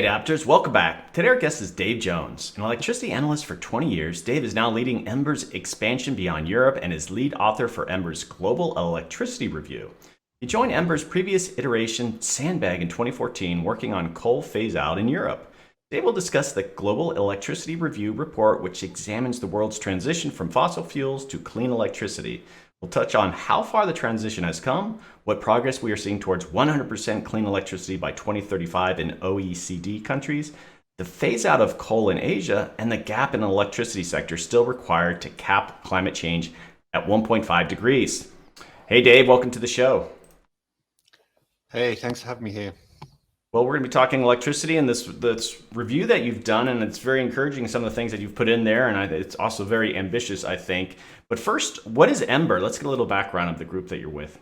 Adapters, welcome back. Today our guest is Dave Jones, an electricity analyst for 20 years. Dave is now leading Ember's expansion beyond Europe and is lead author for Ember's Global Electricity Review. He joined Ember's previous iteration, Sandbag, in 2014, working on coal phase-out in Europe. Dave will discuss the Global Electricity Review report, which examines the world's transition from fossil fuels to clean electricity. We'll touch on how far the transition has come, what progress we are seeing towards 100% clean electricity by 2035 in OECD countries, the phase out of coal in Asia, and the gap in the electricity sector still required to cap climate change at 1.5 degrees. Hey Dave, welcome to the show. Hey, thanks for having me here. Well, we're going to be talking electricity and this review that you've done, and it's very encouraging, some of the things that you've put in there, and it's also very ambitious, I think. But first, what is Ember? Let's get a little background of the group that you're with.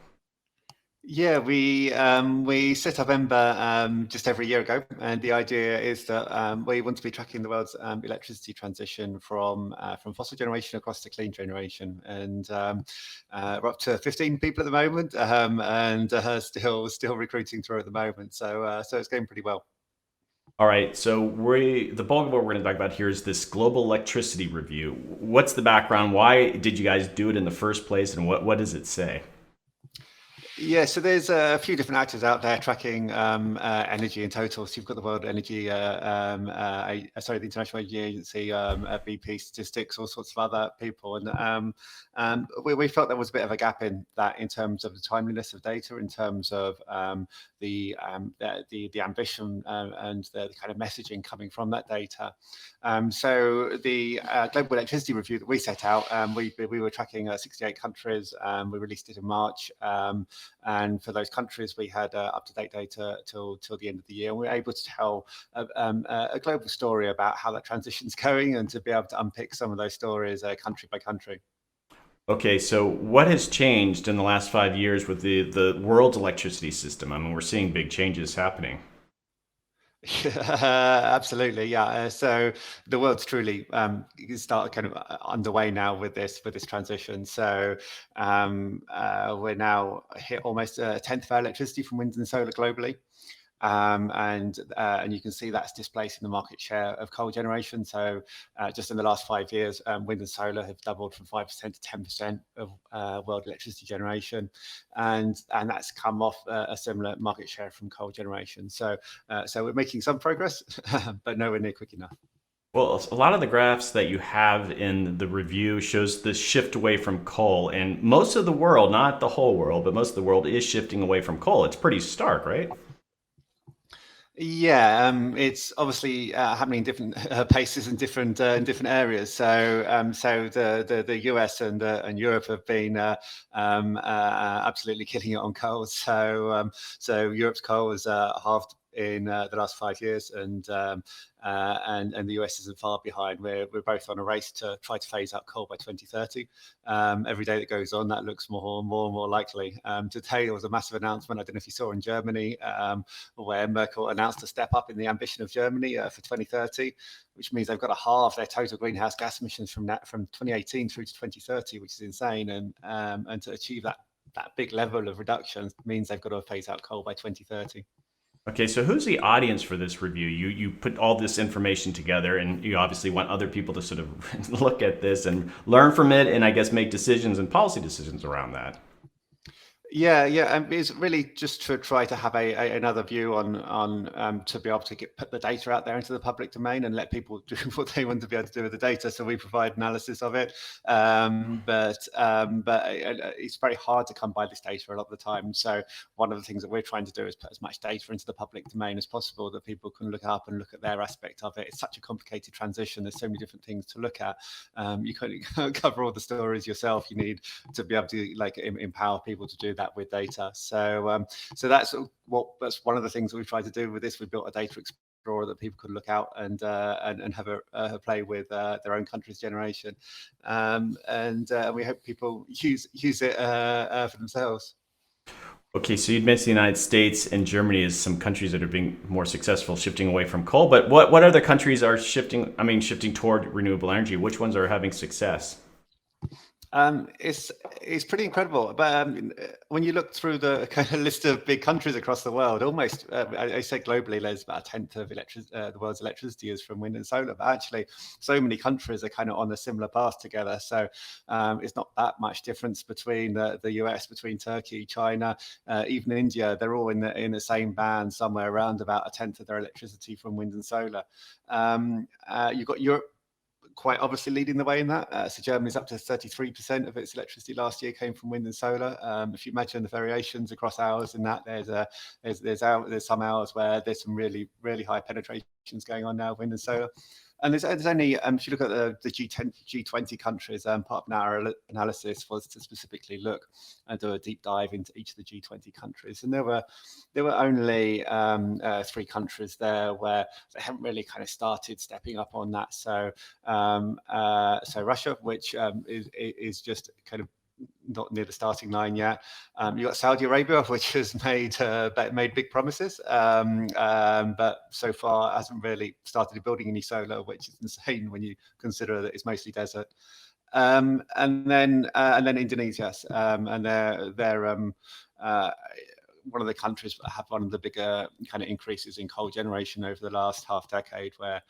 Yeah, we set up Ember just over a year ago, and the idea is that we want to be tracking the world's electricity transition from fossil generation across to clean generation, and we're up to 15 people at the moment, and still recruiting through at the moment. So it's going pretty well. All right, so the bulk of what we're going to talk about here is this global electricity review. What's the background? Why did you guys do it in the first place, and what does it say? Yeah, so there's a few different actors out there tracking energy in total. So you've got the World Energy, the International Energy Agency, BP statistics, all sorts of other people, and we felt there was a bit of a gap in that in terms of the timeliness of data, in terms of the ambition and the kind of messaging coming from that data. So the Global Electricity Review that we set out, we were tracking 68 countries. We released it in March. And for those countries, we had up-to-date data till the end of the year. And we were able to tell a global story about how that transition's going and to be able to unpick some of those stories country by country. Okay, so what has changed in the last 5 years with the world's electricity system? I mean, we're seeing big changes happening. Absolutely, yeah. So the world's truly start kind of underway now with this transition. So we're now hit almost a tenth of our electricity from wind and solar globally. And you can see that's displacing the market share of coal generation. So just in the last 5 years, wind and solar have doubled from 5% to 10% of world electricity generation, and that's come off a similar market share from coal generation. So we're making some progress, but nowhere near quick enough. Well, a lot of the graphs that you have in the review shows this shift away from coal, and most of the world, not the whole world, but most of the world is shifting away from coal. It's pretty stark, right? Yeah, it's obviously happening in different paces in different areas. So the US and Europe have been absolutely killing it on coal. So Europe's coal has halved in the last 5 years, and the US isn't far behind. We're both on a race to try to phase out coal by 2030. Every day that goes on, that looks more and more likely. Today there was a massive announcement. I don't know if you saw in Germany, where Merkel announced a step up in the ambition of Germany for 2030, which means they've got to halve their total greenhouse gas emissions from 2018 through to 2030, which is insane. And to achieve that big level of reduction means they've got to phase out coal by 2030. Okay, so who's the audience for this review? You put all this information together, and you obviously want other people to sort of look at this and learn from it, and I guess make decisions and policy decisions around that. Yeah, it's really just to try to have another view on to be able to put the data out there into the public domain and let people do what they want to be able to do with the data. So we provide analysis of it, but it's very hard to come by this data a lot of the time. So one of the things that we're trying to do is put as much data into the public domain as possible that people can look up and look at their aspect of it. It's such a complicated transition. There's so many different things to look at. You can't cover all the stories yourself. You need to be able to empower people to do that with data. So that's one of the things that we've tried to do with this. We built a data explorer that people could look out and have a play with their own country's generation, and we hope people use it for themselves. Okay, so you'd mentioned the United States and Germany as some countries that are being more successful shifting away from coal, but what other countries are shifting toward renewable energy? Which ones are having success? It's pretty incredible. But when you look through the kind of list of big countries across the world, almost I say globally, there's about a tenth of the world's electricity is from wind and solar. But actually, so many countries are kind of on a similar path together. So it's not that much difference between the US, between Turkey, China, even India. They're all in the same band, somewhere around about a tenth of their electricity from wind and solar. You've got Europe quite obviously leading the way in that. So Germany's up to 33% of its electricity last year came from wind and solar. If you imagine the variations across hours in that, there's some hours where there's some really high penetrations going on now, wind and solar. And there's only, if you look at the G20 countries, part of our analysis was to specifically look and do a deep dive into each of the G20 countries. And there were only 3 countries there where they haven't really kind of started stepping up on that. So Russia, which is just kind of not near the starting line yet. You've got Saudi Arabia, which has made big promises, but so far hasn't really started building any solar, which is insane when you consider that it's mostly desert. And then Indonesia, and they're one of the countries that have one of the bigger kind of increases in coal generation over the last half decade, where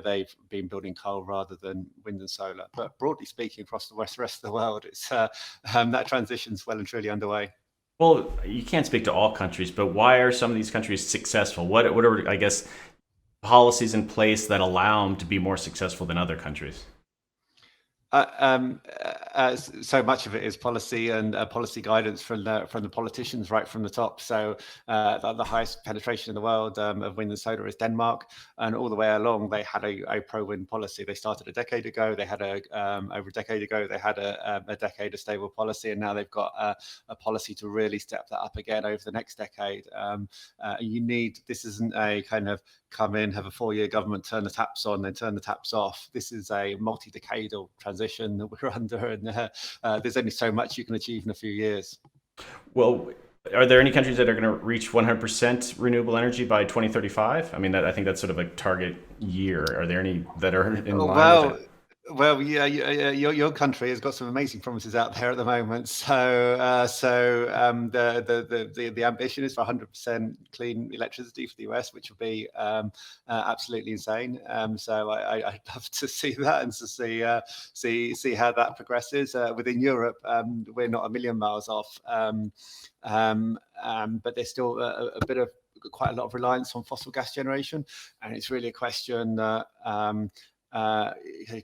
they've been building coal rather than wind and solar. But broadly speaking, across the rest of the world, it's that transition's well and truly underway. Well, you can't speak to all countries, but why are some of these countries successful? What are, I guess, policies in place that allow them to be more successful than other countries? So much of it is policy and policy guidance from the politicians right from the top. So the highest penetration in the world of wind and solar is Denmark, and all the way along they had a pro-wind policy. They started a decade ago. They had over a decade ago they had a decade of stable policy, and now they've got a policy to really step that up again over the next decade. This isn't a kind of come in, have a 4-year government, turn the taps on, then turn the taps off. This is a multi-decadal transition that we're under, and there's only so much you can achieve in a few years. Well, are there any countries that are going to reach 100% renewable energy by 2035? I mean, I think that's sort of a target year. Are there any that are in line with that? Well, yeah, your country has got some amazing promises out there at the moment. So, the ambition is for 100% clean electricity for the US, which would be absolutely insane. So, I'd love to see that and to see how that progresses. Within Europe, we're not a million miles off, but there's still quite a lot of reliance on fossil gas generation, and it's really a question that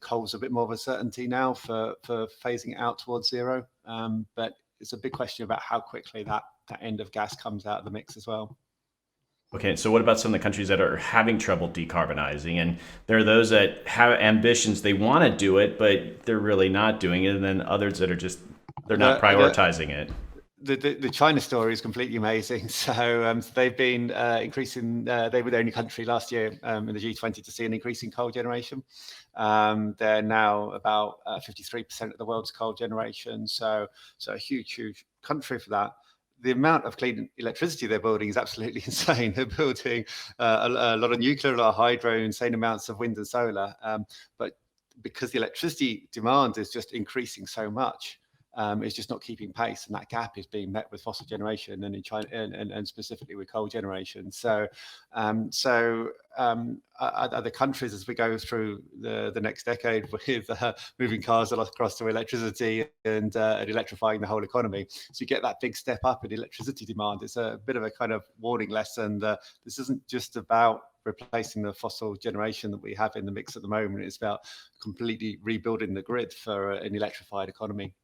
coal's a bit more of a certainty now for phasing out towards zero, but it's a big question about how quickly that end of gas comes out of the mix as well. Okay, so what about some of the countries that are having trouble decarbonizing? And there are those that have ambitions, they want to do it, but they're really not doing it, and then others that are just they're not prioritizing it. The China story is completely amazing. So they've been increasing. They were the only country last year in the G20 to see an increase in coal generation. They're now about 53% of the world's coal generation. So a huge country for that. The amount of clean electricity they're building is absolutely insane. They're building a lot of nuclear, a lot of hydro, insane amounts of wind and solar. But because the electricity demand is just increasing so much, it's just not keeping pace, and that gap is being met with fossil generation, and in China, and specifically with coal generation. So other countries, as we go through the next decade with moving cars across to electricity and electrifying the whole economy, so you get that big step up in electricity demand. It's a bit of a kind of warning lesson that this isn't just about replacing the fossil generation that we have in the mix at the moment. It's about completely rebuilding the grid for an electrified economy.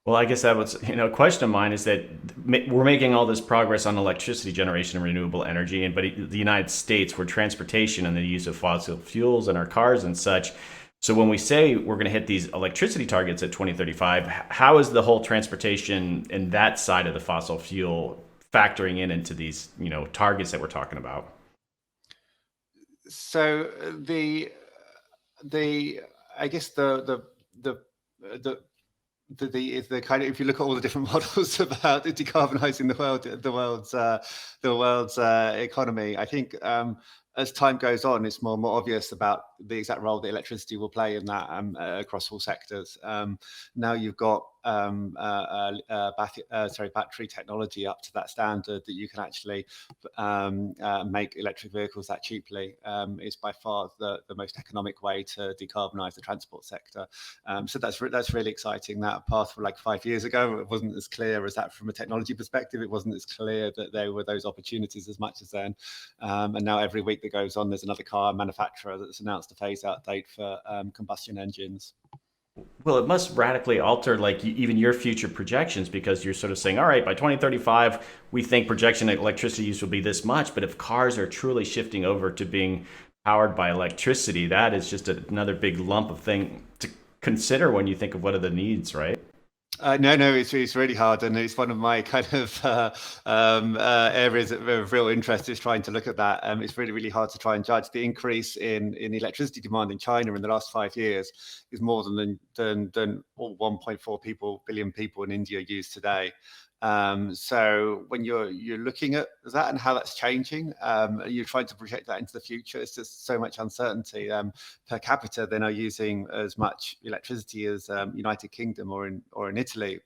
Well, I guess that was, a question of mine is that we're making all this progress on electricity generation and renewable energy, but the United States, where transportation and the use of fossil fuels in our cars and such. So when we say we're going to hit these electricity targets at 2035, how is the whole transportation and that side of the fossil fuel factoring into these, targets that we're talking about? So I guess the kind of, if you look at all the different models about decarbonising the world's economy, I think as time goes on, it's more obvious about the exact role that electricity will play in that across all sectors. Now you've got battery technology up to that standard that you can actually make electric vehicles that cheaply. Is by far the most economic way to decarbonize the transport sector. So that's really exciting. That path for like 5 years ago, it wasn't as clear as that from a technology perspective. It wasn't as clear that there were those opportunities as much as then. And now every week that goes on, there's another car manufacturer that's announced a phase-out date for combustion engines. Well, it must radically alter like even your future projections because you're sort of saying, all right, by 2035, we think projection electricity use will be this much. But if cars are truly shifting over to being powered by electricity, that is just another big lump of thing to consider when you think of what are the needs, right? No, it's really hard, and it's one of my kind of areas of real interest is trying to look at that. It's really hard to try and judge the increase in electricity demand in China in the last 5 years is more than all 1.4 billion people in India use today. So when you're looking at that and how that's changing, you're trying to project that into the future. It's just so much uncertainty. Per capita, they're now using as much electricity as United Kingdom or in Italy.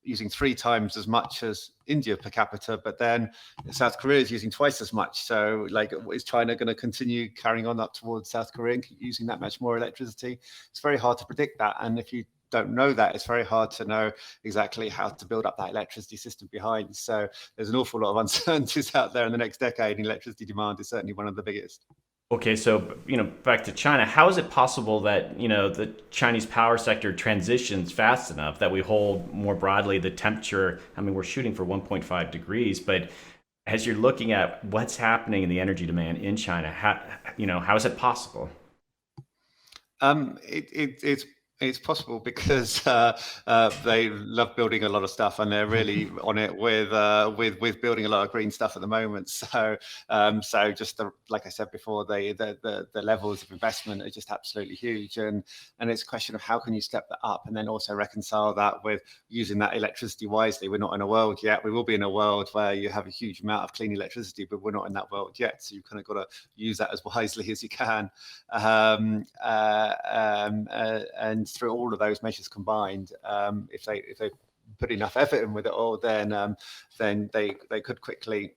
Using 3 times as much as India per capita, but then South Korea is using twice as much. So, like, is China going to continue carrying on up towards South Korea and using that much more electricity? It's very hard to predict that, and if you don't know that, it's very hard to know exactly how to build up that electricity system behind. So there's an awful lot of uncertainties out there in the next decade, and electricity demand is certainly one of the biggest. Okay, so back to China. How is it possible that the Chinese power sector transitions fast enough that we hold more broadly the temperature? I mean, we're shooting for 1.5 degrees, but as you're looking at what's happening in the energy demand in China, how is it possible? It's possible because they love building a lot of stuff, and they're really on it with building a lot of green stuff at the moment. So just like I said before, the levels of investment are just absolutely huge, and it's a question of how can you step that up, and then also reconcile that with using that electricity wisely. We're not in a world yet. We will be in a world where you have a huge amount of clean electricity, but we're not in that world yet. So you've kind of got to use that as wisely as you can. And through all of those measures combined, if they put enough effort in with it all, then they could quickly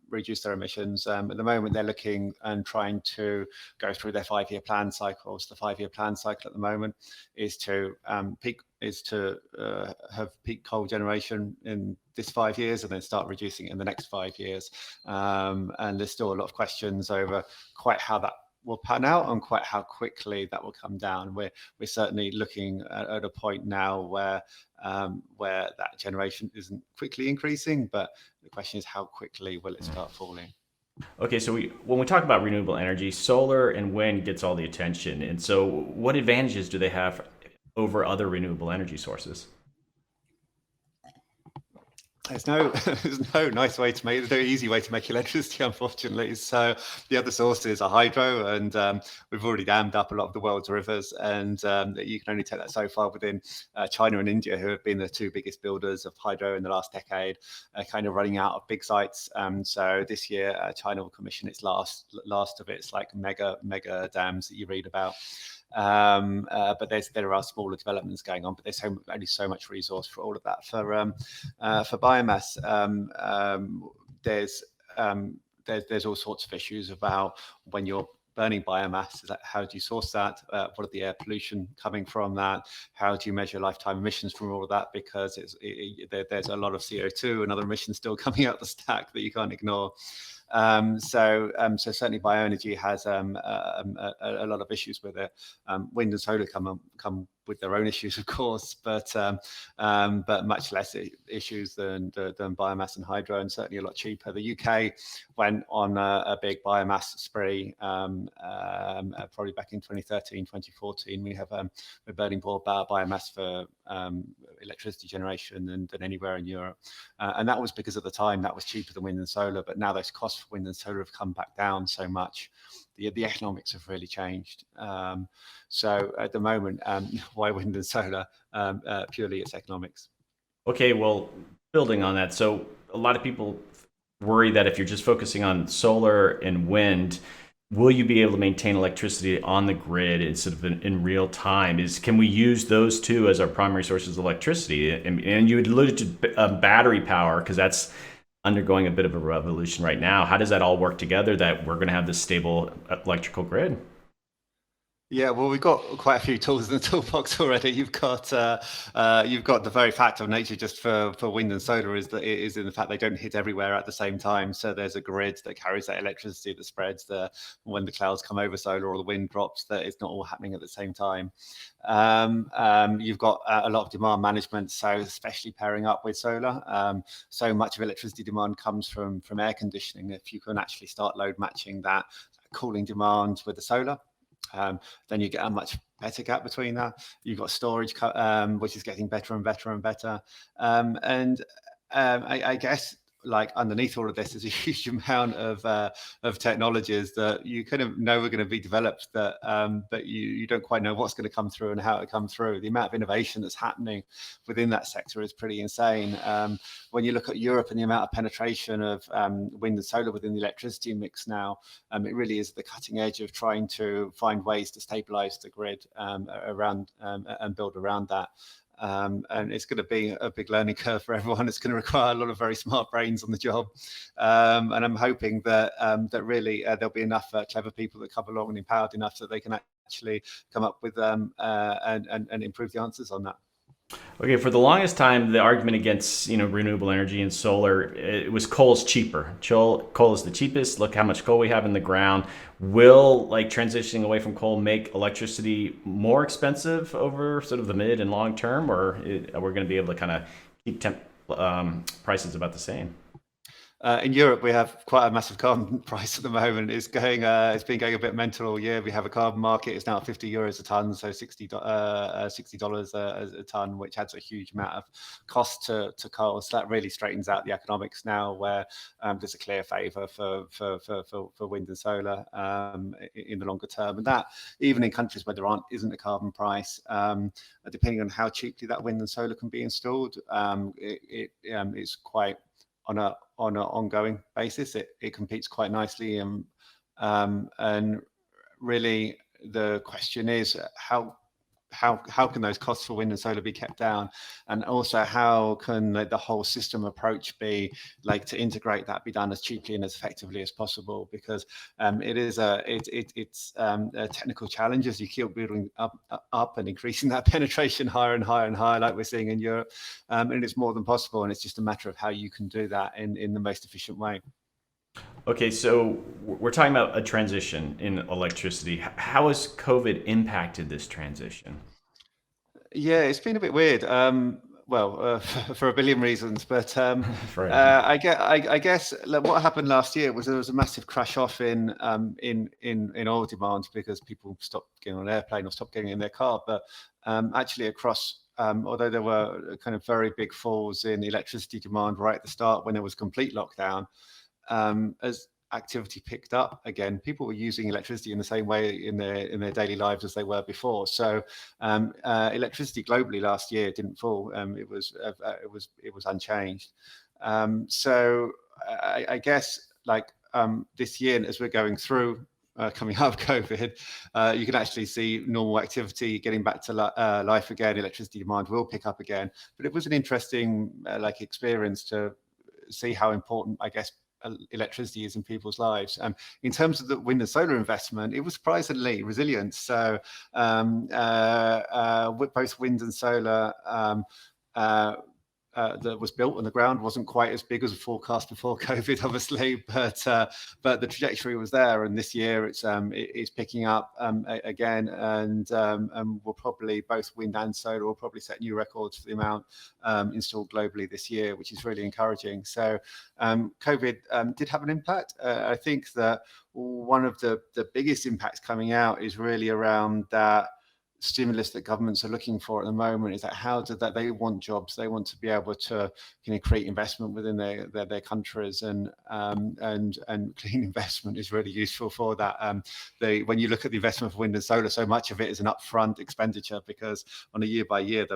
reduce their emissions. At the moment, they're looking and trying to go through their 5-year plan cycles. The 5-year plan cycle at the moment is to have peak coal generation in this 5 years and then start reducing it in the next 5 years. And there's still a lot of questions over quite how that will pan out and quite how quickly that will come down. We're certainly looking at a point now where that generation isn't quickly increasing, but the question is how quickly will it start falling? Okay, so when we talk about renewable energy, solar and wind gets all the attention. And so what advantages do they have over other renewable energy sources? There's no nice way to make. There's no easy way to make electricity, unfortunately. So the other sources are hydro, and we've already dammed up a lot of the world's rivers, and you can only take that so far within China and India, who have been the 2 biggest builders of hydro in the last decade, kind of running out of big sites. So this year, China will commission its last of its like mega dams that you read about. But there are smaller developments going on, but there's only so much resource for all of that. For biomass, there's all sorts of issues about when you're burning biomass. Is that, how do you source that? What are the air pollution coming from that? How do you measure lifetime emissions from all of that? Because there's a lot of CO2 and other emissions still coming out the stack that you can't ignore. So certainly bioenergy has a lot of issues with it. Wind and solar come with their own issues, of course, but much less issues than biomass and hydro, and certainly a lot cheaper. The UK went on a big biomass spree probably back in 2013, 2014. We're burning more biomass for electricity generation than anywhere in Europe. And that was because at the time that was cheaper than wind and solar, but now those costs for wind and solar have come back down so much. The economics have really changed. So at the moment, why wind and solar? Purely it's economics. Okay, well, building on that, so a lot of people worry that if you're just focusing on solar and wind, will you be able to maintain electricity on the grid and sort of in real time? Can we use those two as our primary sources of electricity? And you alluded to battery power because that's undergoing a bit of a revolution right now. How does that all work together that we're going to have this stable electrical grid? Yeah, well, we've got quite a few tools in the toolbox already. You've got the very fact of nature just for wind and solar is that it is in the fact they don't hit everywhere at the same time. So there's a grid that carries that electricity that spreads when the clouds come over solar or the wind drops, that it's not all happening at the same time. You've got a lot of demand management, so especially pairing up with solar. So much of electricity demand comes from air conditioning. If you can actually start load matching that cooling demand with the solar, then you get a much better gap between that. You've got storage, which is getting better and better and better. I guess like underneath all of this is a huge amount of technologies that you kind of know are going to be developed but you don't quite know what's going to come through and how it comes through. The amount of innovation that's happening within that sector is pretty insane. When you look at Europe and the amount of penetration of wind and solar within the electricity mix now, it really is the cutting edge of trying to find ways to stabilize the grid around and build around that. And it's going to be a big learning curve for everyone. It's going to require a lot of very smart brains on the job, and I'm hoping that really there'll be enough clever people that come along and empowered enough so they can actually come up with and improve the answers on that. Okay, for the longest time, the argument against renewable energy and solar, it was coal's cheaper. Coal is the cheapest. Look how much coal we have in the ground. Will like transitioning away from coal make electricity more expensive over sort of the mid and long term, or are we going to be able to kind of keep prices about the same? In Europe, we have quite a massive carbon price at the moment. It's been going a bit mental all year. We have a carbon market. It's now 50 euros a ton, so $60 a ton, which adds a huge amount of cost to coal. So that really straightens out the economics now, where there's a clear favour for wind and solar in the longer term. And that even in countries where isn't a carbon price, depending on how cheaply that wind and solar can be installed, it's quite on an ongoing basis. It competes quite nicely, and really the question is how can those costs for wind and solar be kept down, and also how can the whole system approach be like to integrate that be done as cheaply and as effectively as possible, because it's a technical challenge as you keep building up and increasing that penetration higher and higher and higher like we're seeing in Europe, and it's more than possible, and it's just a matter of how you can do that in the most efficient way. Okay, so we're talking about a transition in electricity. How has COVID impacted this transition? Yeah, it's been a bit weird. Well, for a billion reasons, but Right. I guess like, what happened last year was there was a massive crash off in oil demand because people stopped getting on an airplane or stopped getting in their car. But actually, across although there were kind of very big falls in electricity demand right at the start when there was complete lockdown, as activity picked up again, people were using electricity in the same way in their daily lives as they were before. So electricity globally last year didn't fall. It was unchanged. So I guess like this year, as we're going through coming out of COVID, you can actually see normal activity getting back to life again. Electricity demand will pick up again. But it was an interesting like experience to see how important, I guess, electricity is in people's lives. In terms of the wind and solar investment, it was surprisingly resilient. So with both wind and solar, that was built on the ground wasn't quite as big as a forecast before COVID, obviously, but the trajectory was there. And this year it's picking up again, and we'll probably both wind and solar will probably set new records for the amount installed globally this year, which is really encouraging. So COVID did have an impact. I think that one of the biggest impacts coming out is really around that stimulus that governments are looking for at the moment, is that they want jobs, they want to be able to create investment within their countries, and clean investment is really useful for that. When you look at the investment for wind and solar, so much of it is an upfront expenditure, because on a year by year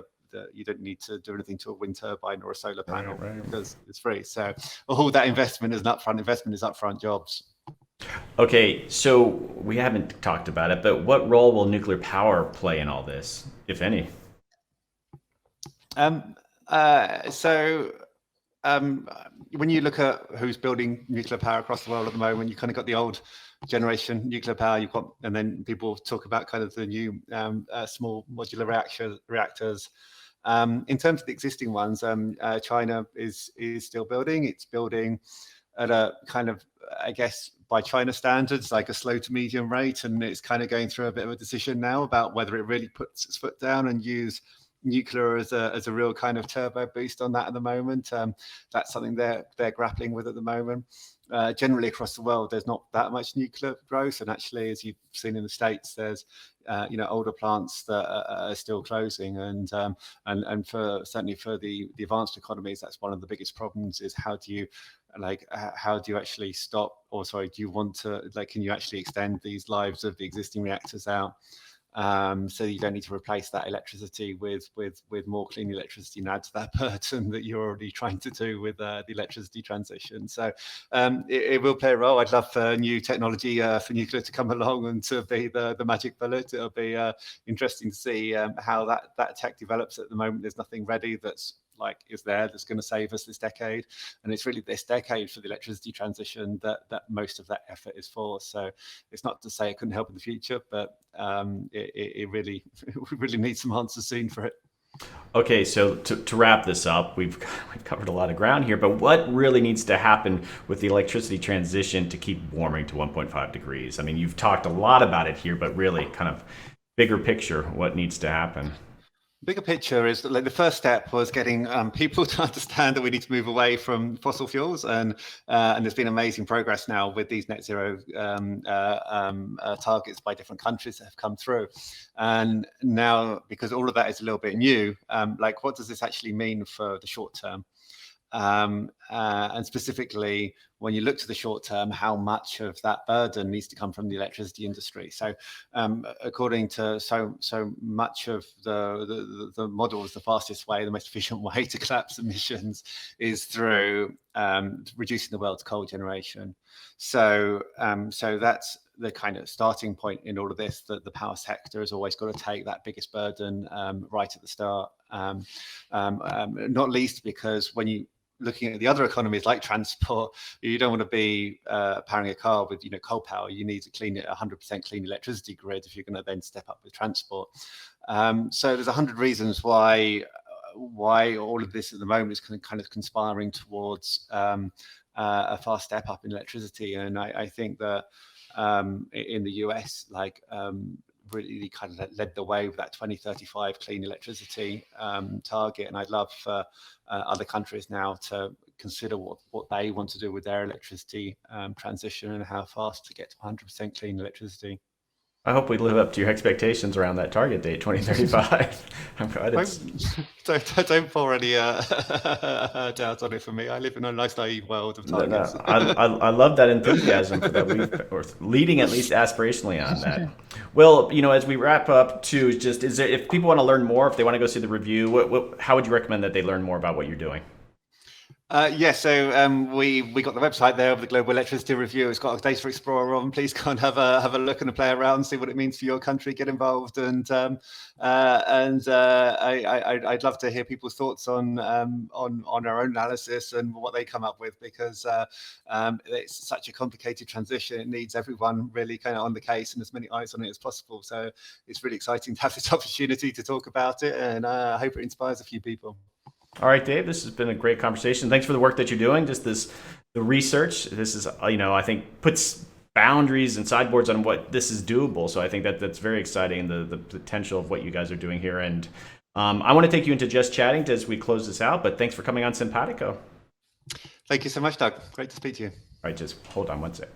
you don't need to do anything to a wind turbine or a solar panel, Right. because it's free. So all that investment is an upfront investment, is upfront jobs. Okay, so we haven't talked about it, but what role will nuclear power play in all this, if any? Um, so um, when you look at who's building nuclear power across the world at the moment, you kind of got the old generation nuclear power. You've got, and then people talk about kind of the new small modular reactors. In terms of the existing ones, China is still building. It's building at a kind of, I guess, by China standards, like a slow to medium rate, and it's kind of going through a bit of a decision now about whether it really puts its foot down and use nuclear as a real kind of turbo boost on that at the moment. That's something they're grappling with at the moment. Generally across the world, there's not that much nuclear growth, and actually, as you've seen in the States, there's older plants that are still closing, and for certainly for the advanced economies, that's one of the biggest problems: is how do you actually stop, or sorry, do you want to, can you actually extend these lives of the existing reactors out, so you don't need to replace that electricity with more clean electricity and add to that burden that you're already trying to do with the electricity transition. So it will play a role. I'd love for new technology for nuclear to come along and to be the magic bullet. It'll be interesting to see how that tech develops. At the moment, there's nothing ready that's that's going to save us this decade, and it's really this decade for the electricity transition that most of that effort is for. So it's not to say it couldn't help in the future, but it really we really need some answers soon for it. Okay, so to wrap this up, we've covered a lot of ground here, but what really needs to happen with the electricity transition to keep warming to 1.5 degrees? I mean, you've talked a lot about it here, but really kind of bigger picture, what needs to happen? Bigger picture is that, like, the first step was getting people to understand that we need to move away from fossil fuels, and there's been amazing progress now with these net zero targets by different countries that have come through. And now, because all of that is a little bit new, what does this actually mean for the short term? And specifically, when you look to the short term, how much of that burden needs to come from the electricity industry? So, according to so much of the models, the fastest way, the most efficient way to collapse emissions is through reducing the world's coal generation. So that's the kind of starting point in all of this. That the power sector has always got to take that biggest burden right at the start. Not least because when you looking at the other economies like transport, you don't want to be powering a car with coal power. You need to clean it 100% clean electricity grid if you're going to then step up with transport. So there's 100 reasons why all of this at the moment is kind of conspiring towards a fast step up in electricity. And I think that in the US, really kind of led the way with that 2035 clean electricity target. And I'd love for other countries now to consider what they want to do with their electricity transition and how fast to get to 100% clean electricity. I hope we live up to your expectations around that target date, 2035. I'm glad it's. Don't pour any doubt on it for me. I live in a nice naive world of No, targets. I love that enthusiasm for that. We're leading at least aspirationally on that. Well, as we wrap up too, just is there, if people want to learn more, if they want to go see the review, how would you recommend that they learn more about what you're doing? So we got the website there of the Global Electricity Review. It's got a data explorer on. Please go and have a look and a play around, see what it means for your country. Get involved, and I'd love to hear people's thoughts on our own analysis and what they come up with, because it's such a complicated transition. It needs everyone really kind of on the case and as many eyes on it as possible. So it's really exciting to have this opportunity to talk about it, and I hope it inspires a few people. All right, Dave, this has been a great conversation. Thanks for the work that you're doing. Just the research. This is, I think puts boundaries and sideboards on what this is doable. So I think that's very exciting. The potential of what you guys are doing here. And I want to take you into just chatting as we close this out. But thanks for coming on Simpatico. Thank you so much, Doug. Great to speak to you. All right, just hold on one sec.